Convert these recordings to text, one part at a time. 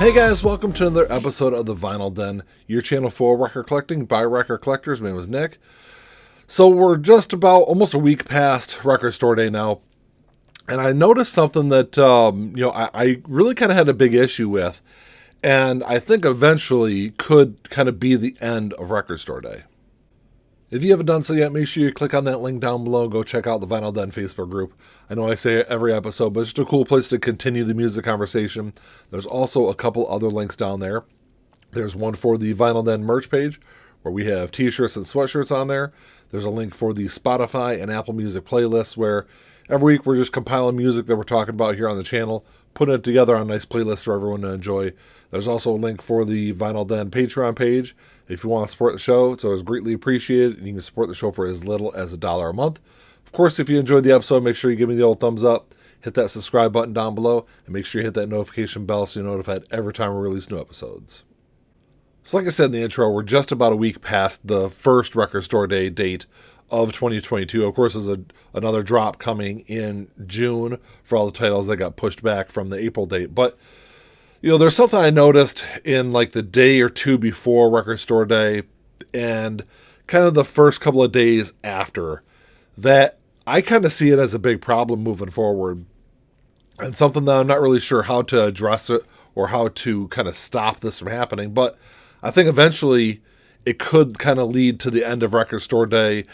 Hey guys, welcome to another episode of the Vinyl Den, your channel for record collecting by record collectors. My name is Nick. So we're just about almost a week past Record Store Day now, and I noticed something that I really kind of had a big issue with, and I think eventually could kind of be the end of Record Store Day. If you haven't done so yet, make sure you click on that link down below and go check out the Vinyl Den Facebook group. I know I say it every episode, but it's just a cool place to continue the music conversation. There's also a couple other links down there. There's one for the Vinyl Den merch page, where we have t-shirts and sweatshirts on there. There's a link for the Spotify and Apple Music playlists, where every week we're just compiling music that we're talking about here on the channel, putting it together on a nice playlist for everyone to enjoy. There's also a link for the Vinyl Den Patreon page. If you want to support the show, it's always greatly appreciated, and you can support the show for as little as $1 a month. Of course, if you enjoyed the episode, make sure you give me the old thumbs up, hit that subscribe button down below, and make sure you hit that notification bell so you're notified every time we release new episodes. So like I said in the intro, we're just about a week past the first Record Store Day date of 2022. Of course, there's another drop coming in June for all the titles that got pushed back from the April date. But there's something I noticed in like the day or two before Record Store Day and kind of the first couple of days after that I kind of see it as a big problem moving forward, and something that I'm not really sure how to address it or how to kind of stop this from happening. But I think eventually it could kind of lead to the end of Record Store Day,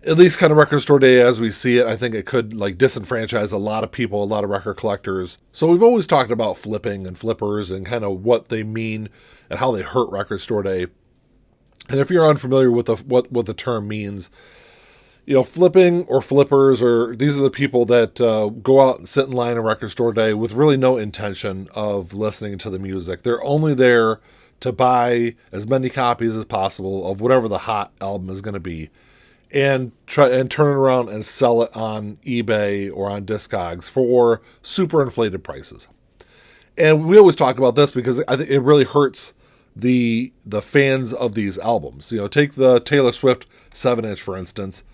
at least kind of Record Store Day as we see it. I think it could like disenfranchise a lot of people, a lot of record collectors. So we've always talked about flipping and flippers and kind of what they mean and how they hurt Record Store Day. And if you're unfamiliar with what the term means, flipping or flippers, or these are the people that go out and sit in line on Record Store Day with really no intention of listening to the music. They're only there to buy as many copies as possible of whatever the hot album is going to be, and try and turn it around and sell it on eBay or on Discogs for super inflated prices. And we always talk about this because I think it really hurts the fans of these albums. Take the Taylor Swift 7-inch, for instance.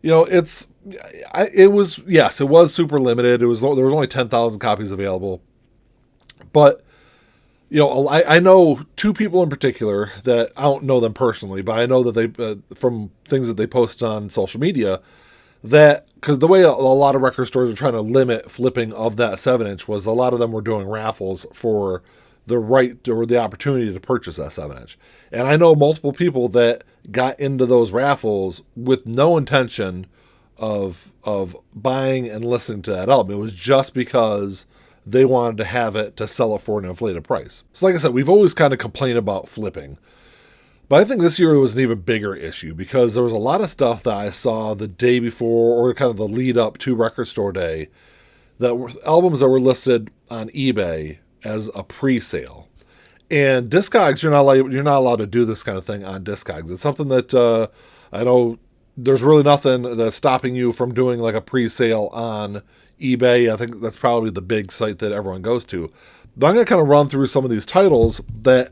It was super limited. There was only 10,000 copies available. But I know two people in particular that I don't know them personally, but I know that they, from things that they post on social media, that because the way a lot of record stores are trying to limit flipping of that 7-inch was a lot of them were doing raffles for the right or the opportunity to purchase that 7-inch. And I know multiple people that got into those raffles with no intention of buying and listening to that album. It was just because they wanted to have it to sell it for an inflated price. So like I said, we've always kind of complained about flipping. But I think this year it was an even bigger issue because there was a lot of stuff that I saw the day before or kind of the lead up to Record Store Day that were albums that were listed on eBay as a pre-sale. And Discogs, you're not allowed to do this kind of thing on Discogs. It's something that I know there's really nothing that's stopping you from doing like a pre-sale on eBay. I think that's probably the big site that everyone goes to. But I'm going to kind of run through some of these titles that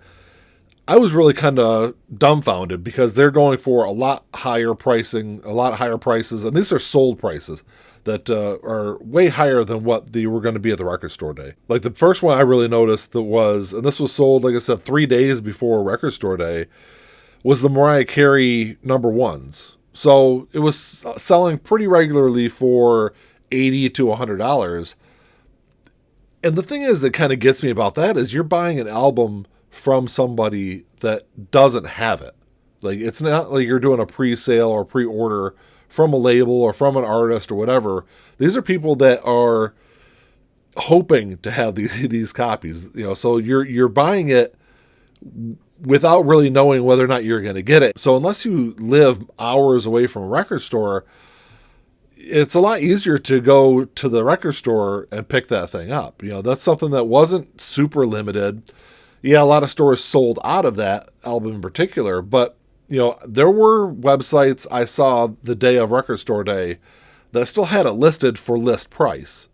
I was really kind of dumbfounded because they're going for a lot higher prices, and these are sold prices that are way higher than what they were going to be at the Record Store Day. Like the first one I really noticed that was, and this was sold, like I said, 3 days before Record Store Day, was the Mariah Carey number ones. So it was selling pretty regularly for $80 to $100. And the thing is that kind of gets me about that is you're buying an album from somebody that doesn't have it. Like it's not like you're doing a pre-sale or pre-order from a label or from an artist or whatever. These are people that are hoping to have these copies. So you're buying it without really knowing whether or not you're going to get it. So unless you live hours away from a record store, it's a lot easier to go to the record store and pick that thing up. That's something that wasn't super limited. Yeah, a lot of stores sold out of that album in particular, but there were websites I saw the day of Record Store Day that still had it listed for list price.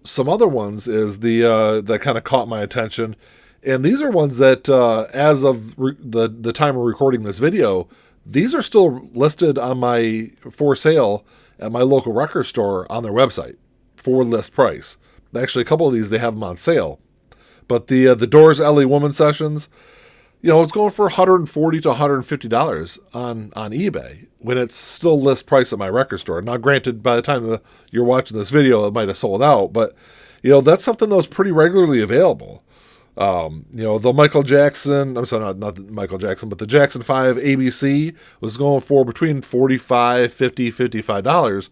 Some other ones is that kind of caught my attention. And these are ones that, as of the time of recording this video, these are still listed on for sale at my local record store on their website for list price. Actually, a couple of these, they have them on sale. But the Doors LA Woman Sessions, it's going for $140 to $150 on eBay when it's still list price at my record store. Now, granted, by the time you're watching this video, it might have sold out, but that's something that was pretty regularly available. The Michael Jackson, I'm sorry, not Michael Jackson, but the Jackson 5 ABC was going for between $45, $50, $55.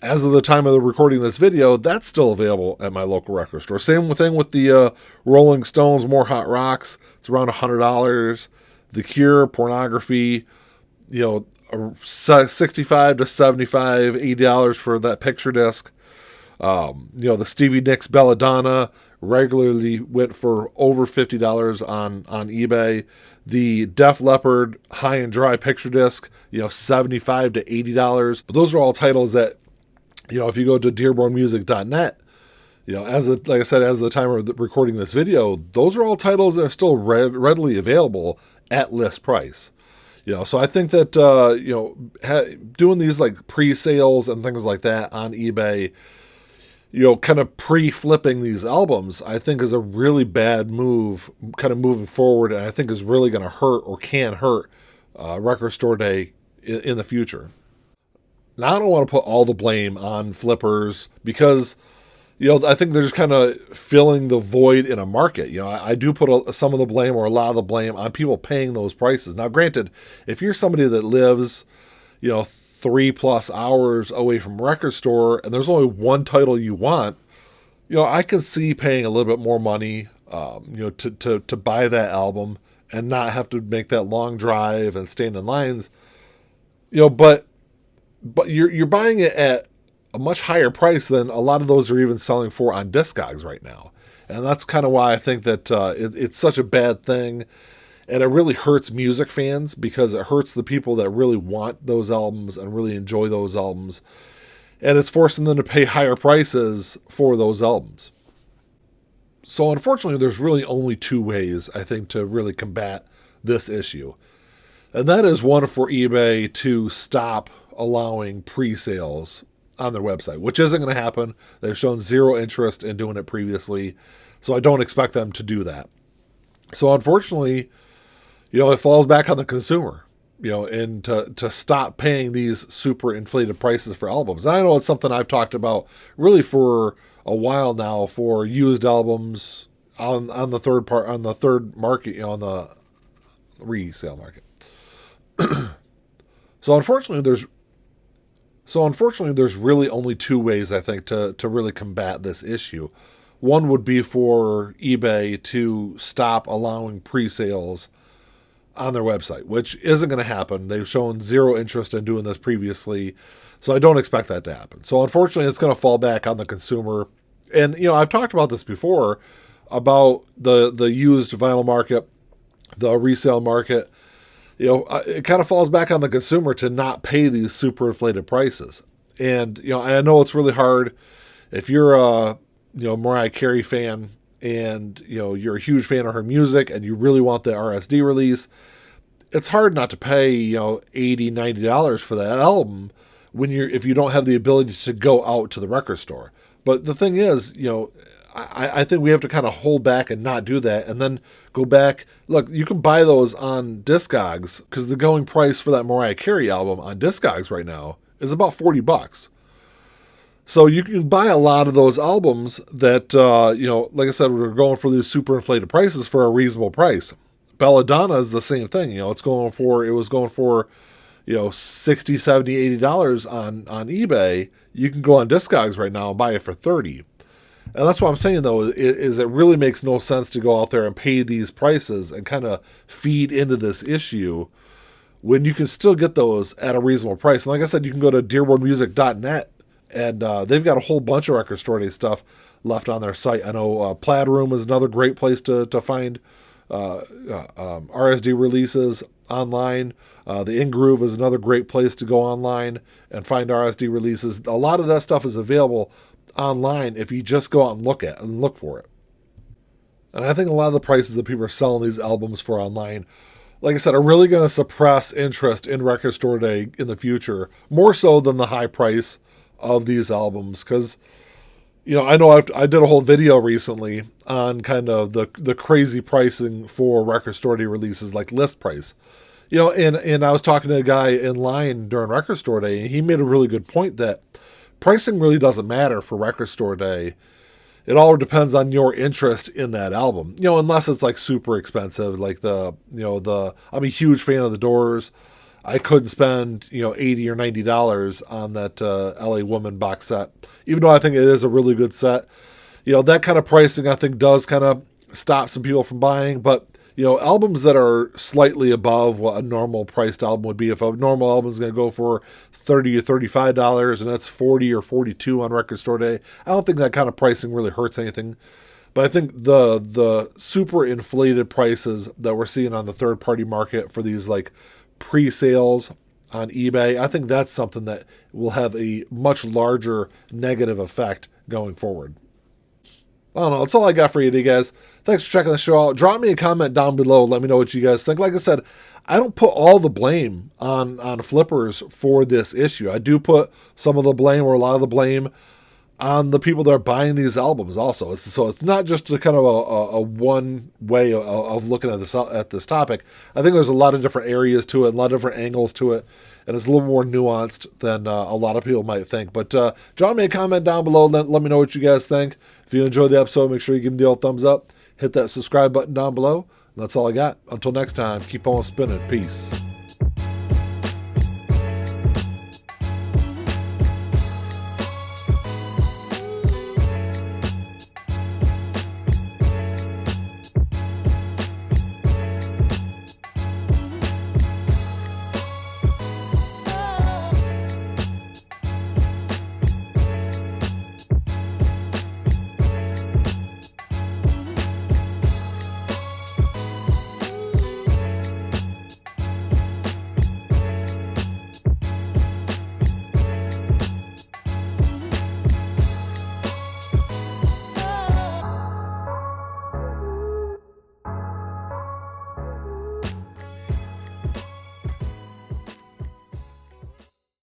As of the time of the recording of this video, that's still available at my local record store. Same thing with the Rolling Stones More Hot Rocks. It's around $100. The Cure, Pornography, $65 to $75, $80 for that picture disc. The Stevie Nicks Belladonna regularly went for over $50 on eBay. The Def Leppard High and Dry picture disc, $75 to $80. But those are all titles that, if you go to dearbornmusic.net, like I said, as of the time of recording this video, those are all titles that are still readily available at list price. So I think that, doing these like pre-sales and things like that on eBay, kind of pre-flipping these albums, I think is a really bad move kind of moving forward. And I think is really going to hurt or can hurt Record Store Day in the future. Now, I don't want to put all the blame on flippers because, I think they're just kind of filling the void in a market. I do put some of the blame or a lot of the blame on people paying those prices. Now, granted, if you're somebody that lives, 3+ hours away from a record store and there's only one title you want, I can see paying a little bit more money, to buy that album and not have to make that long drive and stand in lines, but you're buying it at a much higher price than a lot of those are even selling for on Discogs right now. And that's kind of why I think that it's such a bad thing. And it really hurts music fans because it hurts the people that really want those albums and really enjoy those albums. And it's forcing them to pay higher prices for those albums. So unfortunately, there's really only two ways, I think, to really combat this issue. And that is one, for eBay to stop allowing pre-sales on their website, which isn't going to happen. They've shown zero interest in doing it previously, so I don't expect them to do that. So unfortunately, it falls back on the consumer, and to stop paying these super inflated prices for albums. And I know it's something I've talked about really for a while now for used albums on the third market, on the resale market. So unfortunately, there's really only two ways, I think, to really combat this issue. One would be for eBay to stop allowing pre-sales on their website, which isn't going to happen. They've shown zero interest in doing this previously, so I don't expect that to happen. So unfortunately, it's going to fall back on the consumer. And, I've talked about this before, about the used vinyl market, the resale market. It kind of falls back on the consumer to not pay these super inflated prices. And, I know it's really hard if you're a, Mariah Carey fan and, you're a huge fan of her music and you really want the RSD release. It's hard not to pay, $80, $90 for that album if you don't have the ability to go out to the record store. But the thing is, I think we have to kind of hold back and not do that and then go back. Look, you can buy those on Discogs because the going price for that Mariah Carey album on Discogs right now is about $40. So you can buy a lot of those albums that, like I said, we're going for these super inflated prices for a reasonable price. Belladonna is the same thing. It was going for, $60, $70, $80 on eBay. You can go on Discogs right now and buy it for $30. And that's what I'm saying, though, is it really makes no sense to go out there and pay these prices and kind of feed into this issue when you can still get those at a reasonable price. And like I said, you can go to dearbornmusic.net, and they've got a whole bunch of Record Store Day stuff left on their site. I know Plaid Room is another great place to find RSD releases online. The In Groove is another great place to go online and find RSD releases. A lot of that stuff is available online if you just go out and look for it. And I think a lot of the prices that people are selling these albums for online, like I said, are really going to suppress interest in Record Store Day in the future, more so than the high price of these albums. Because, I know I did a whole video recently on kind of the crazy pricing for record store day releases, like list price. And I was talking to a guy in line during record store day, and he made a really good point that pricing really doesn't matter for record store day. It all depends on your interest in that album, unless it's like super expensive, like I'm a huge fan of the Doors. I couldn't spend, $80 or $90 on that LA Woman box set, even though I think it is a really good set. That kind of pricing I think does kind of stop some people from buying, but albums that are slightly above what a normal priced album would be. If a normal album is going to go for $30 or $35 and that's $40 or $42 on record store day, I don't think that kind of pricing really hurts anything. But I think the super inflated prices that we're seeing on the third party market for these like pre-sales on eBay, I think that's something that will have a much larger negative effect going forward. I don't know. That's all I got for you today, guys. Thanks for checking the show out. Drop me a comment down below. Let me know what you guys think. Like I said, I don't put all the blame on flippers for this issue. I do put some of the blame, or a lot of the blame, on the people that are buying these albums also. So it's not just a kind of a one way of looking at this topic. I think there's a lot of different areas to it, a lot of different angles to it, and it's a little more nuanced than a lot of people might think. But drop me a comment down below. Let me know what you guys think. If you enjoyed the episode, make sure you give me the old thumbs up. Hit that subscribe button down below. And that's all I got. Until next time, keep on spinning. Peace.